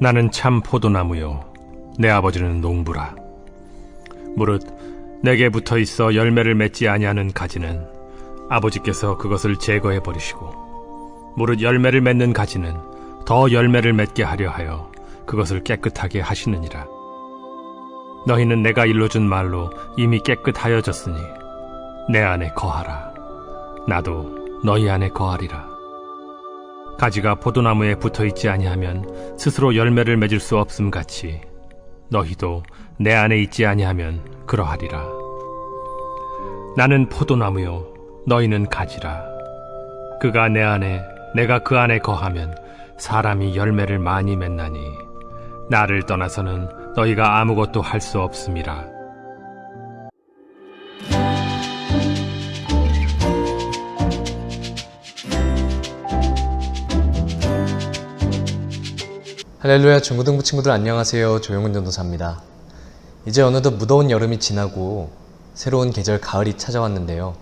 나는 참 포도나무요 내 아버지는 농부라. 무릇 내게 붙어 있어 열매를 맺지 아니하는 가지는 아버지께서 그것을 제거해 버리시고, 무릇 열매를 맺는 가지는 더 열매를 맺게 하려 하여 그것을 깨끗하게 하시느니라. 너희는 내가 일러준 말로 이미 깨끗하여졌으니 내 안에 거하라. 나도 너희 안에 거하리라. 가지가 포도나무에 붙어있지 아니하면 스스로 열매를 맺을 수 없음 같이 너희도 내 안에 있지 아니하면 그러하리라. 나는 포도나무요 너희는 가지라. 그가 내 안에 내가 그 안에 거하면 사람이 열매를 많이 맺나니 나를 떠나서는 너희가 아무것도 할 수 없음이라. 할렐루야, 중고등부 친구들 안녕하세요. 조용훈 전도사입니다. 이제 어느덧 무더운 여름이 지나고 새로운 계절 가을이 찾아왔는데요.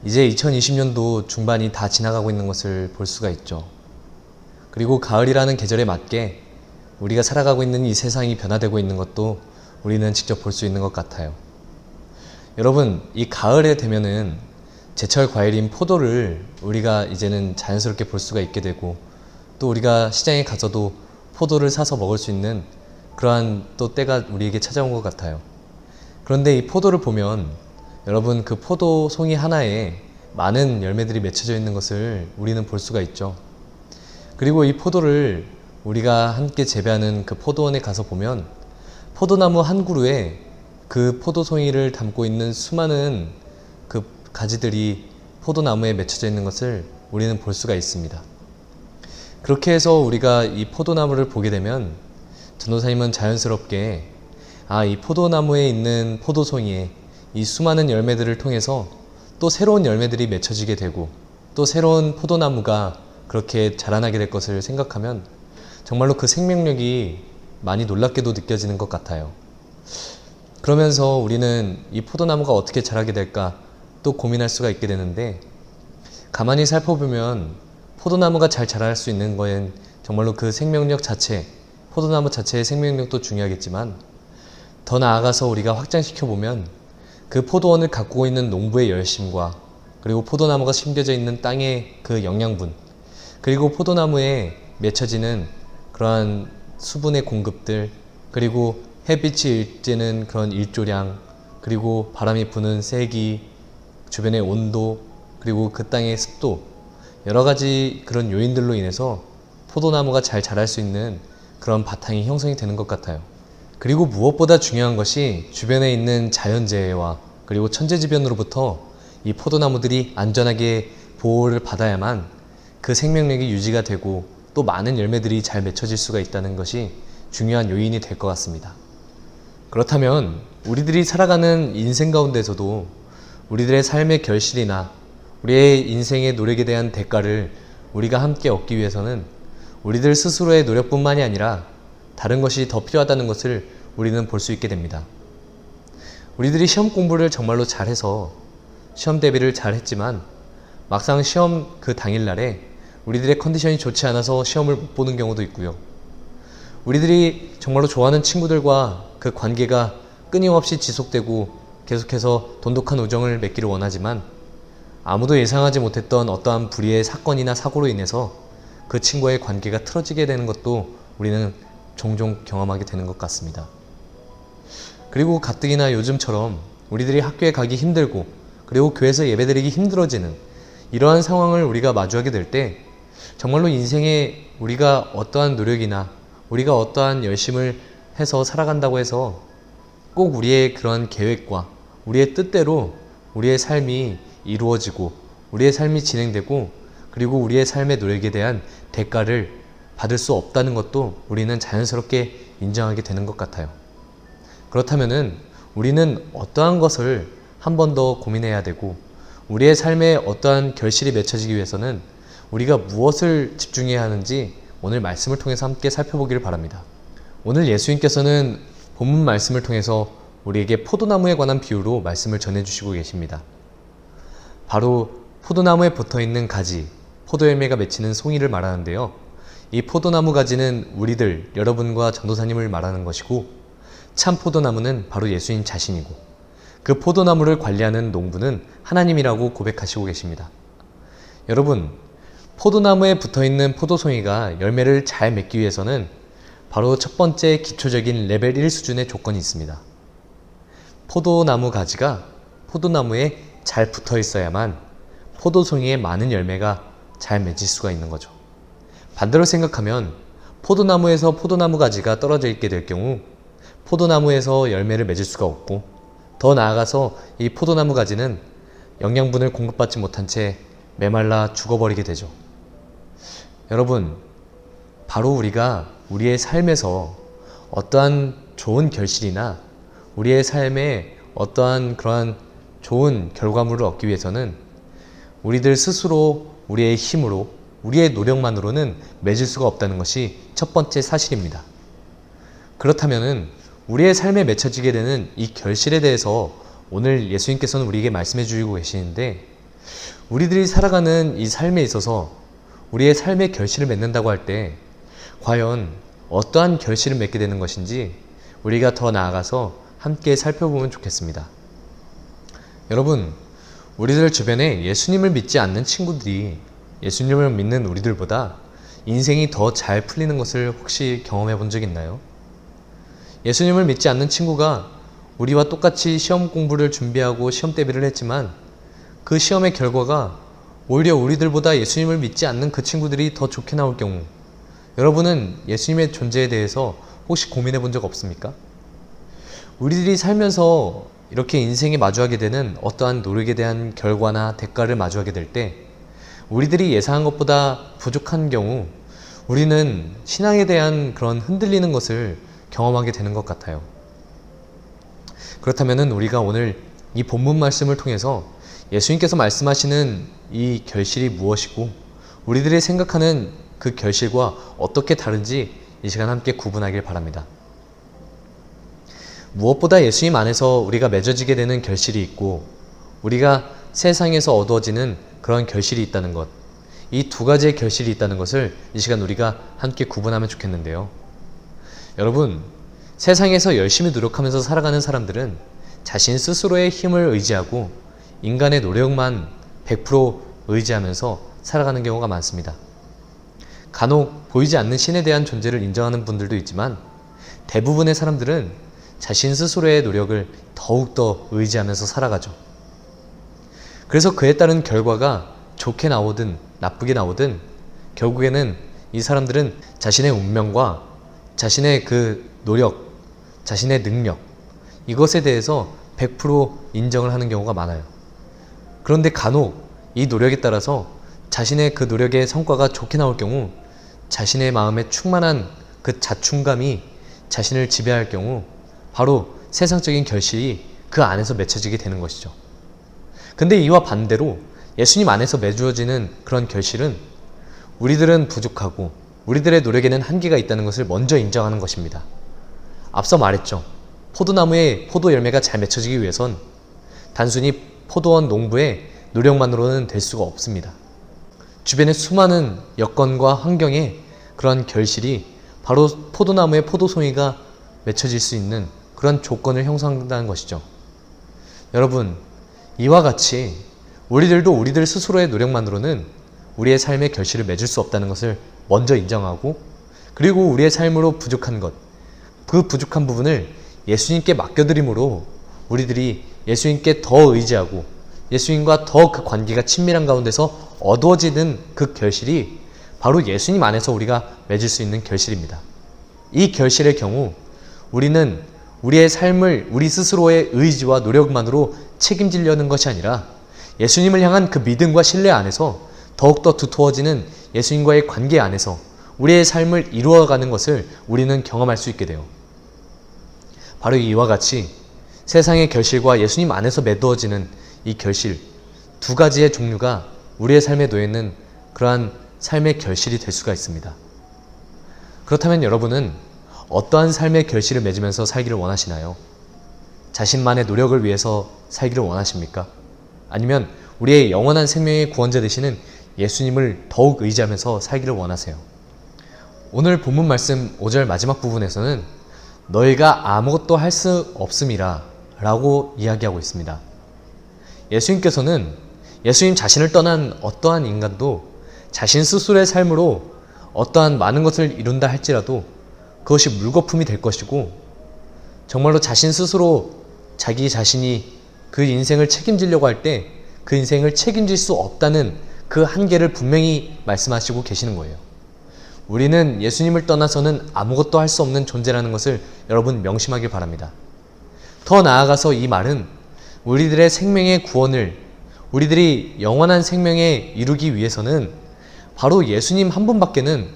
이제 2020년도 중반이 다 지나가고 있는 것을 볼 수가 있죠. 그리고 가을이라는 계절에 맞게 우리가 살아가고 있는 이 세상이 변화되고 있는 것도 우리는 직접 볼 수 있는 것 같아요. 여러분, 이 가을에 되면은 제철 과일인 포도를 우리가 이제는 자연스럽게 볼 수가 있게 되고, 또 우리가 시장에 가서도 포도를 사서 먹을 수 있는 그러한 또 때가 우리에게 찾아온 것 같아요. 그런데 이 포도를 보면 여러분, 그 포도 송이 하나에 많은 열매들이 맺혀져 있는 것을 우리는 볼 수가 있죠. 그리고 이 포도를 우리가 함께 재배하는 그 포도원에 가서 보면 포도나무 한 그루에 그 포도송이를 담고 있는 수많은 그 가지들이 포도나무에 맺혀져 있는 것을 우리는 볼 수가 있습니다. 그렇게 해서 우리가 이 포도나무를 보게 되면 전도사님은 자연스럽게 이 포도나무에 있는 포도송이에 이 수많은 열매들을 통해서 또 새로운 열매들이 맺혀지게 되고, 또 새로운 포도나무가 그렇게 자라나게 될 것을 생각하면 정말로 그 생명력이 많이 놀랍게도 느껴지는 것 같아요. 그러면서 우리는 이 포도나무가 어떻게 자라게 될까 또 고민할 수가 있게 되는데, 가만히 살펴보면 포도나무가 잘 자랄 수 있는 거엔 정말로 그 생명력 자체, 포도나무 자체의 생명력도 중요하겠지만, 더 나아가서 우리가 확장시켜 보면 그 포도원을 가꾸고 있는 농부의 열심과, 그리고 포도나무가 심겨져 있는 땅의 그 영양분, 그리고 포도나무에 맺혀지는 그러한 수분의 공급들, 그리고 햇빛이 일쬐는 그런 일조량, 그리고 바람이 부는 세기, 주변의 온도, 그리고 그 땅의 습도, 여러 가지 그런 요인들로 인해서 포도나무가 잘 자랄 수 있는 그런 바탕이 형성이 되는 것 같아요. 그리고 무엇보다 중요한 것이 주변에 있는 자연재해와 그리고 천재지변으로부터 이 포도나무들이 안전하게 보호를 받아야만 그 생명력이 유지가 되고 또 많은 열매들이 잘 맺혀질 수가 있다는 것이 중요한 요인이 될 것 같습니다. 그렇다면 우리들이 살아가는 인생 가운데서도 우리들의 삶의 결실이나 우리의 인생의 노력에 대한 대가를 우리가 함께 얻기 위해서는 우리들 스스로의 노력뿐만이 아니라 다른 것이 더 필요하다는 것을 우리는 볼 수 있게 됩니다. 우리들이 시험 공부를 정말로 잘해서 시험 대비를 잘했지만 막상 시험 그 당일날에 우리들의 컨디션이 좋지 않아서 시험을 못 보는 경우도 있고요. 우리들이 정말로 좋아하는 친구들과 그 관계가 끊임없이 지속되고 계속해서 돈독한 우정을 맺기를 원하지만 아무도 예상하지 못했던 어떠한 불의의 사건이나 사고로 인해서 그 친구와의 관계가 틀어지게 되는 것도 우리는 종종 경험하게 되는 것 같습니다. 그리고 가뜩이나 요즘처럼 우리들이 학교에 가기 힘들고 그리고 교회에서 예배드리기 힘들어지는 이러한 상황을 우리가 마주하게 될 때 정말로 인생에 우리가 어떠한 노력이나 우리가 어떠한 열심을 해서 살아간다고 해서 꼭 우리의 그런 계획과 우리의 뜻대로 우리의 삶이 이루어지고 우리의 삶이 진행되고 그리고 우리의 삶의 노력에 대한 대가를 받을 수 없다는 것도 우리는 자연스럽게 인정하게 되는 것 같아요. 그렇다면은 우리는 어떠한 것을 한 번 더 고민해야 되고 우리의 삶에 어떠한 결실이 맺혀지기 위해서는 우리가 무엇을 집중해야 하는지 오늘 말씀을 통해서 함께 살펴보기를 바랍니다. 오늘 예수님께서는 본문 말씀을 통해서 우리에게 포도나무에 관한 비유로 말씀을 전해주시고 계십니다. 바로 포도나무에 붙어있는 가지, 포도열매가 맺히는 송이를 말하는데요. 이 포도나무 가지는 우리들, 여러분과 전도사님을 말하는 것이고, 참 포도나무는 바로 예수님 자신이고, 그 포도나무를 관리하는 농부는 하나님이라고 고백하시고 계십니다. 여러분, 포도나무에 붙어있는 포도송이가 열매를 잘 맺기 위해서는 바로 첫 번째 기초적인 레벨 1 수준의 조건이 있습니다. 포도나무 가지가 포도나무에 잘 붙어 있어야만 포도송이에 많은 열매가 잘 맺을 수가 있는 거죠. 반대로 생각하면 포도나무에서 포도나무 가지가 떨어져 있게 될 경우 포도나무에서 열매를 맺을 수가 없고, 더 나아가서 이 포도나무 가지는 영양분을 공급받지 못한 채 메말라 죽어버리게 되죠. 여러분, 바로 우리가 우리의 삶에서 어떠한 좋은 결실이나 우리의 삶에 어떠한 그러한 좋은 결과물을 얻기 위해서는 우리들 스스로 우리의 힘으로, 우리의 노력만으로는 맺을 수가 없다는 것이 첫 번째 사실입니다. 그렇다면은 우리의 삶에 맺혀지게 되는 이 결실에 대해서 오늘 예수님께서는 우리에게 말씀해 주시고 계시는데, 우리들이 살아가는 이 삶에 있어서 우리의 삶의 결실을 맺는다고 할 때 과연 어떠한 결실을 맺게 되는 것인지 우리가 더 나아가서 함께 살펴보면 좋겠습니다. 여러분, 우리들 주변에 예수님을 믿지 않는 친구들이 예수님을 믿는 우리들보다 인생이 더 잘 풀리는 것을 혹시 경험해 본 적 있나요? 예수님을 믿지 않는 친구가 우리와 똑같이 시험 공부를 준비하고 시험 대비를 했지만 그 시험의 결과가 오히려 우리들보다 예수님을 믿지 않는 그 친구들이 더 좋게 나올 경우, 여러분은 예수님의 존재에 대해서 혹시 고민해 본 적 없습니까? 우리들이 살면서 이렇게 인생에 마주하게 되는 어떠한 노력에 대한 결과나 대가를 마주하게 될 때 우리들이 예상한 것보다 부족한 경우 우리는 신앙에 대한 그런 흔들리는 것을 경험하게 되는 것 같아요. 그렇다면 우리가 오늘 이 본문 말씀을 통해서 예수님께서 말씀하시는 이 결실이 무엇이고 우리들이 생각하는 그 결실과 어떻게 다른지 이 시간 함께 구분하길 바랍니다. 무엇보다 예수님 안에서 우리가 맺어지게 되는 결실이 있고 우리가 세상에서 얻어지는 그런 결실이 있다는 것, 이 두 가지의 결실이 있다는 것을 이 시간 우리가 함께 구분하면 좋겠는데요. 여러분, 세상에서 열심히 노력하면서 살아가는 사람들은 자신 스스로의 힘을 의지하고 인간의 노력만 100% 의지하면서 살아가는 경우가 많습니다. 간혹 보이지 않는 신에 대한 존재를 인정하는 분들도 있지만 대부분의 사람들은 자신 스스로의 노력을 더욱더 의지하면서 살아가죠. 그래서 그에 따른 결과가 좋게 나오든 나쁘게 나오든 결국에는 이 사람들은 자신의 운명과 자신의 그 노력, 자신의 능력, 이것에 대해서 100% 인정을 하는 경우가 많아요. 그런데 간혹 이 노력에 따라서 자신의 그 노력의 성과가 좋게 나올 경우 자신의 마음에 충만한 그 자충감이 자신을 지배할 경우 바로 세상적인 결실이 그 안에서 맺혀지게 되는 것이죠. 근데 이와 반대로 예수님 안에서 맺어지는 그런 결실은 우리들은 부족하고 우리들의 노력에는 한계가 있다는 것을 먼저 인정하는 것입니다. 앞서 말했죠. 포도나무에 포도 열매가 잘 맺혀지기 위해선 단순히 포도원 농부의 노력만으로는 될 수가 없습니다. 주변의 수많은 여건과 환경에 그런 결실이 바로 포도나무의 포도송이가 맺혀질 수 있는 그런 조건을 형성한다는 것이죠. 여러분, 이와 같이 우리들도 우리들 스스로의 노력만으로는 우리의 삶의 결실을 맺을 수 없다는 것을 먼저 인정하고, 그리고 우리의 삶으로 부족한 것, 그 부족한 부분을 예수님께 맡겨드림으로 우리들이 예수님께 더 의지하고 예수님과 더 그 관계가 친밀한 가운데서 어두워지는 그 결실이 바로 예수님 안에서 우리가 맺을 수 있는 결실입니다. 이 결실의 경우 우리는 우리의 삶을 우리 스스로의 의지와 노력만으로 책임지려는 것이 아니라 예수님을 향한 그 믿음과 신뢰 안에서 더욱더 두터워지는 예수님과의 관계 안에서 우리의 삶을 이루어가는 것을 우리는 경험할 수 있게 돼요. 바로 이와 같이 세상의 결실과 예수님 안에서 맺어지는 이 결실, 두 가지의 종류가 우리의 삶에 놓여있는 그러한 삶의 결실이 될 수가 있습니다. 그렇다면 여러분은 어떠한 삶의 결실을 맺으면서 살기를 원하시나요? 자신만의 노력을 위해서 살기를 원하십니까? 아니면 우리의 영원한 생명의 구원자 되시는 예수님을 더욱 의지하면서 살기를 원하세요? 오늘 본문 말씀 5절 마지막 부분에서는 너희가 아무것도 할 수 없음이라 라고 이야기하고 있습니다. 예수님께서는 예수님 자신을 떠난 어떠한 인간도 자신 스스로의 삶으로 어떠한 많은 것을 이룬다 할지라도 그것이 물거품이 될 것이고 정말로 자신 스스로 자기 자신이 그 인생을 책임지려고 할 때 그 인생을 책임질 수 없다는 그 한계를 분명히 말씀하시고 계시는 거예요. 우리는 예수님을 떠나서는 아무것도 할 수 없는 존재라는 것을 여러분 명심하길 바랍니다. 더 나아가서 이 말은 우리들의 생명의 구원을, 우리들이 영원한 생명에 이루기 위해서는 바로 예수님 한 분밖에는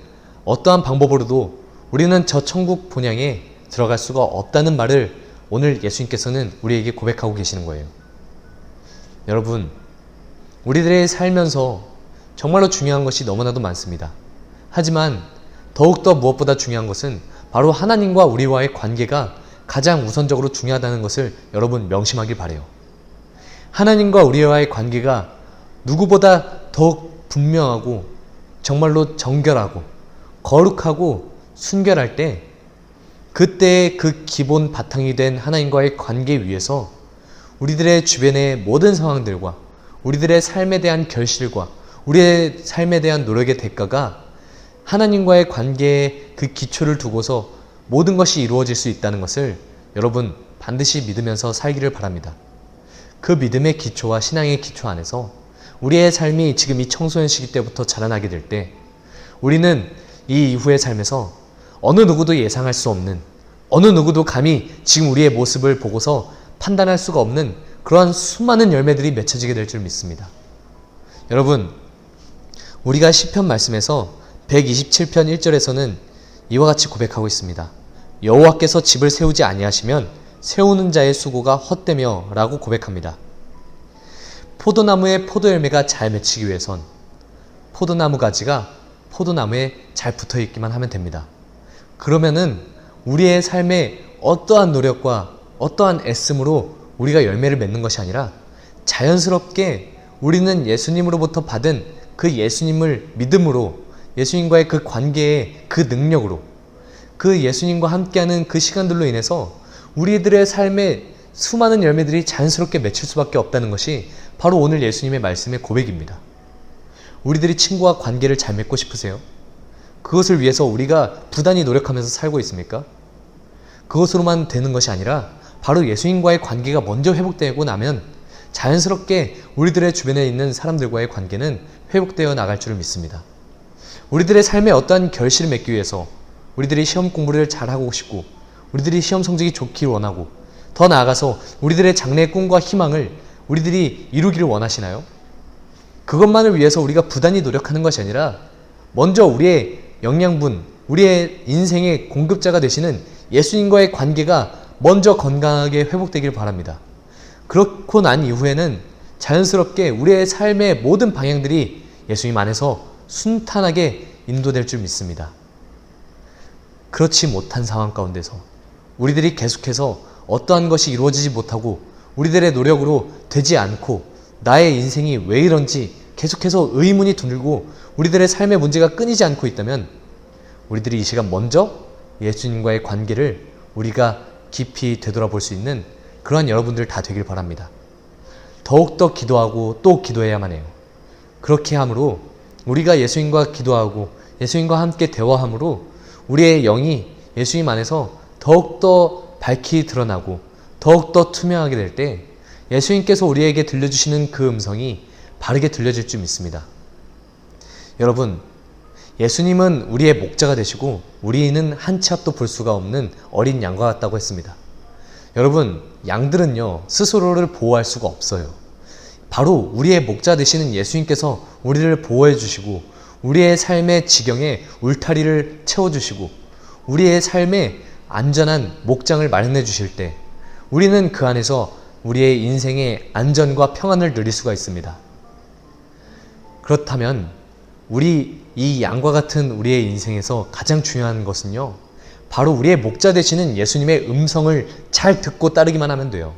어떠한 방법으로도 우리는 저 천국 본향에 들어갈 수가 없다는 말을 오늘 예수님께서는 우리에게 고백하고 계시는 거예요. 여러분, 우리들의 살면서 정말로 중요한 것이 너무나도 많습니다. 하지만 더욱더 무엇보다 중요한 것은 바로 하나님과 우리와의 관계가 가장 우선적으로 중요하다는 것을 여러분 명심하길 바라요. 하나님과 우리와의 관계가 누구보다 더욱 분명하고 정말로 정결하고 거룩하고 순결할 때 그때의 그 기본 바탕이 된 하나님과의 관계 위에서 우리들의 주변의 모든 상황들과 우리들의 삶에 대한 결실과 우리의 삶에 대한 노력의 대가가 하나님과의 관계의 그 기초를 두고서 모든 것이 이루어질 수 있다는 것을 여러분 반드시 믿으면서 살기를 바랍니다. 그 믿음의 기초와 신앙의 기초 안에서 우리의 삶이 지금 이 청소년 시기 때부터 자라나게 될 때 우리는 이 이후의 삶에서 어느 누구도 예상할 수 없는, 어느 누구도 감히 지금 우리의 모습을 보고서 판단할 수가 없는 그러한 수많은 열매들이 맺혀지게 될 줄 믿습니다. 여러분, 우리가 시편 말씀에서 127편 1절에서는 이와 같이 고백하고 있습니다. 여호와께서 집을 세우지 아니하시면 세우는 자의 수고가 헛되며 라고 고백합니다. 포도나무의 포도열매가 잘 맺히기 위해선 포도나무 가지가 포도나무에 잘 붙어 있기만 하면 됩니다. 그러면은 우리의 삶에 어떠한 노력과 어떠한 애씀으로 우리가 열매를 맺는 것이 아니라 자연스럽게 우리는 예수님으로부터 받은 그 예수님을 믿음으로 예수님과의 그 관계의 그 능력으로 그 예수님과 함께하는 그 시간들로 인해서 우리들의 삶에 수많은 열매들이 자연스럽게 맺힐 수밖에 없다는 것이 바로 오늘 예수님의 말씀의 고백입니다. 우리들이 친구와 관계를 잘 맺고 싶으세요? 그것을 위해서 우리가 부단히 노력하면서 살고 있습니까? 그것으로만 되는 것이 아니라 바로 예수님과의 관계가 먼저 회복되고 나면 자연스럽게 우리들의 주변에 있는 사람들과의 관계는 회복되어 나갈 줄을 믿습니다. 우리들의 삶에 어떠한 결실을 맺기 위해서 우리들이 시험 공부를 잘하고 싶고 우리들이 시험 성적이 좋기를 원하고 더 나아가서 우리들의 장래의 꿈과 희망을 우리들이 이루기를 원하시나요? 그것만을 위해서 우리가 부단히 노력하는 것이 아니라 먼저 우리의 영양분, 우리의 인생의 공급자가 되시는 예수님과의 관계가 먼저 건강하게 회복되길 바랍니다. 그렇고 난 이후에는 자연스럽게 우리의 삶의 모든 방향들이 예수님 안에서 순탄하게 인도될 줄 믿습니다. 그렇지 못한 상황 가운데서 우리들이 계속해서 어떠한 것이 이루어지지 못하고 우리들의 노력으로 되지 않고 나의 인생이 왜 이런지 계속해서 의문이 들고 우리들의 삶의 문제가 끊이지 않고 있다면 우리들이 이 시간 먼저 예수님과의 관계를 우리가 깊이 되돌아볼 수 있는 그러한 여러분들 다 되길 바랍니다. 더욱더 기도하고 또 기도해야만 해요. 그렇게 함으로 우리가 예수님과 기도하고 예수님과 함께 대화함으로 우리의 영이 예수님 안에서 더욱더 밝히 드러나고 더욱더 투명하게 될 때 예수님께서 우리에게 들려주시는 그 음성이 바르게 들려질 줄 믿습니다. 여러분, 예수님은 우리의 목자가 되시고 우리는 한 치 앞도 볼 수가 없는 어린 양과 같다고 했습니다. 여러분, 양들은요 스스로를 보호할 수가 없어요. 바로 우리의 목자 되시는 예수님께서 우리를 보호해 주시고 우리의 삶의 지경에 울타리를 채워주시고 우리의 삶에 안전한 목장을 마련해 주실 때 우리는 그 안에서 우리의 인생의 안전과 평안을 누릴 수가 있습니다. 그렇다면 우리 이 양과 같은 우리의 인생에서 가장 중요한 것은요 바로 우리의 목자 되시는 예수님의 음성을 잘 듣고 따르기만 하면 돼요.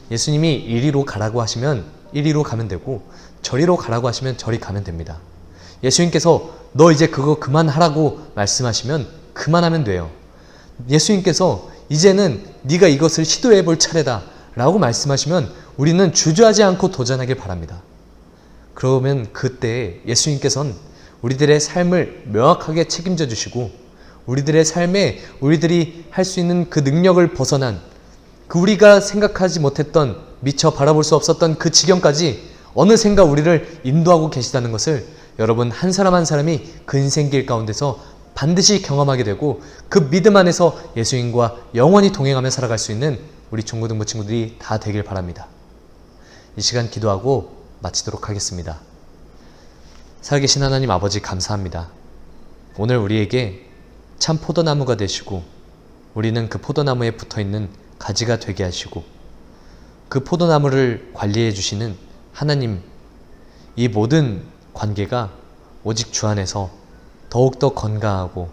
예수님이 이리로 가라고 하시면 이리로 가면 되고 저리로 가라고 하시면 저리 가면 됩니다. 예수님께서 너 이제 그거 그만하라고 말씀하시면 그만하면 돼요. 예수님께서 이제는 네가 이것을 시도해 볼 차례다 라고 말씀하시면 우리는 주저하지 않고 도전하길 바랍니다. 그러면 그때 예수님께서는 우리들의 삶을 명확하게 책임져 주시고 우리들의 삶에 우리들이 할 수 있는 그 능력을 벗어난 그 우리가 생각하지 못했던 미처 바라볼 수 없었던 그 지경까지 어느샌가 우리를 인도하고 계시다는 것을 여러분 한 사람 한 사람이 그 인생길 가운데서 반드시 경험하게 되고 그 믿음 안에서 예수님과 영원히 동행하며 살아갈 수 있는 우리 중고등부 친구들이 다 되길 바랍니다. 이 시간 기도하고 마치도록 하겠습니다. 살아계신 하나님 아버지 감사합니다. 오늘 우리에게 참 포도나무가 되시고 우리는 그 포도나무에 붙어있는 가지가 되게 하시고 그 포도나무를 관리해 주시는 하나님, 이 모든 관계가 오직 주 안에서 더욱더 건강하고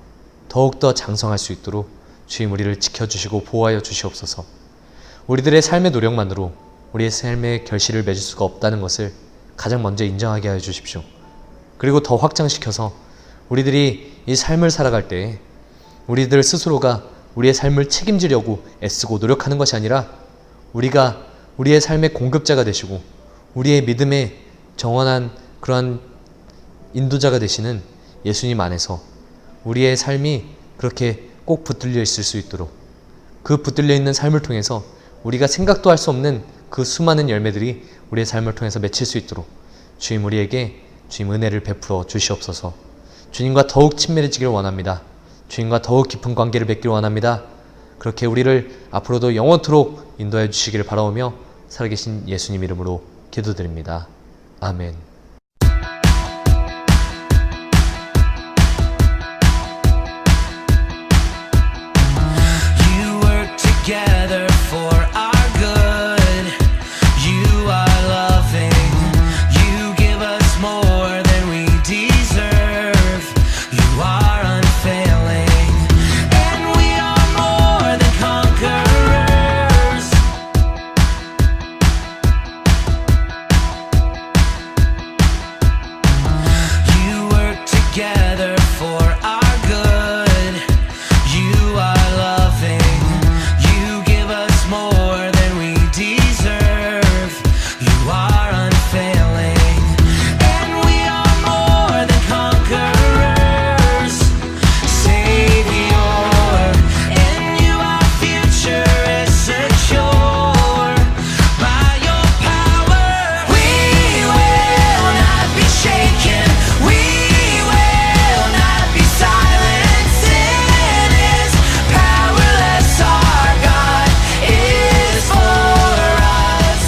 더욱더 장성할 수 있도록 주님 우리를 지켜주시고 보호하여 주시옵소서. 우리들의 삶의 노력만으로 우리의 삶의 결실을 맺을 수가 없다는 것을 가장 먼저 인정하게 하여 주십시오. 그리고 더 확장시켜서 우리들이 이 삶을 살아갈 때 우리들 스스로가 우리의 삶을 책임지려고 애쓰고 노력하는 것이 아니라 우리가 우리의 삶의 공급자가 되시고 우리의 믿음의 정원한 그러한 인도자가 되시는 예수님 안에서 우리의 삶이 그렇게 꼭 붙들려 있을 수 있도록 그 붙들려 있는 삶을 통해서 우리가 생각도 할 수 없는 그 수많은 열매들이 우리의 삶을 통해서 맺힐 수 있도록 주님 우리에게 주님 은혜를 베풀어 주시옵소서. 주님과 더욱 친밀해지기를 원합니다. 주님과 더욱 깊은 관계를 맺기를 원합니다. 그렇게 우리를 앞으로도 영원토록 인도해 주시기를 바라오며 살아계신 예수님 이름으로 기도드립니다. 아멘. You work together for our good. You are loving. You give us more than we deserve. You are unfailing, and we are more than conquerors. You work together for our good. You are loving. You give us more than we deserve. You are unfailing, and we are more than conquerors. Savior, in you our future is secure. By your power, we will not be shaken. We will not be silent. Sin is powerless. Our God is for us.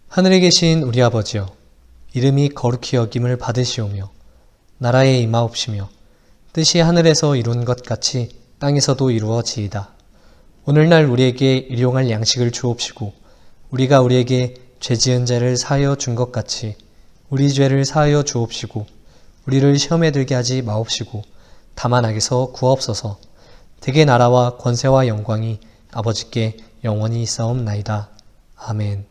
하늘에 계신 우리 아버지여, 이름이 거룩히 여김을 받으시오며 나라에 임하옵시며 뜻이 하늘에서 이룬 것 같이 땅에서도 이루어지이다. 오늘날 우리에게 일용할 양식을 주옵시고 우리가 우리에게 죄지은 자를 사하여 준 것 같이 우리 죄를 사하여 주옵시고 우리를 시험에 들게 하지 마옵시고 다만 악에서 구하옵소서. 대개 나라와 권세와 영광이 아버지께 영원히 있사옵나이다. 아멘.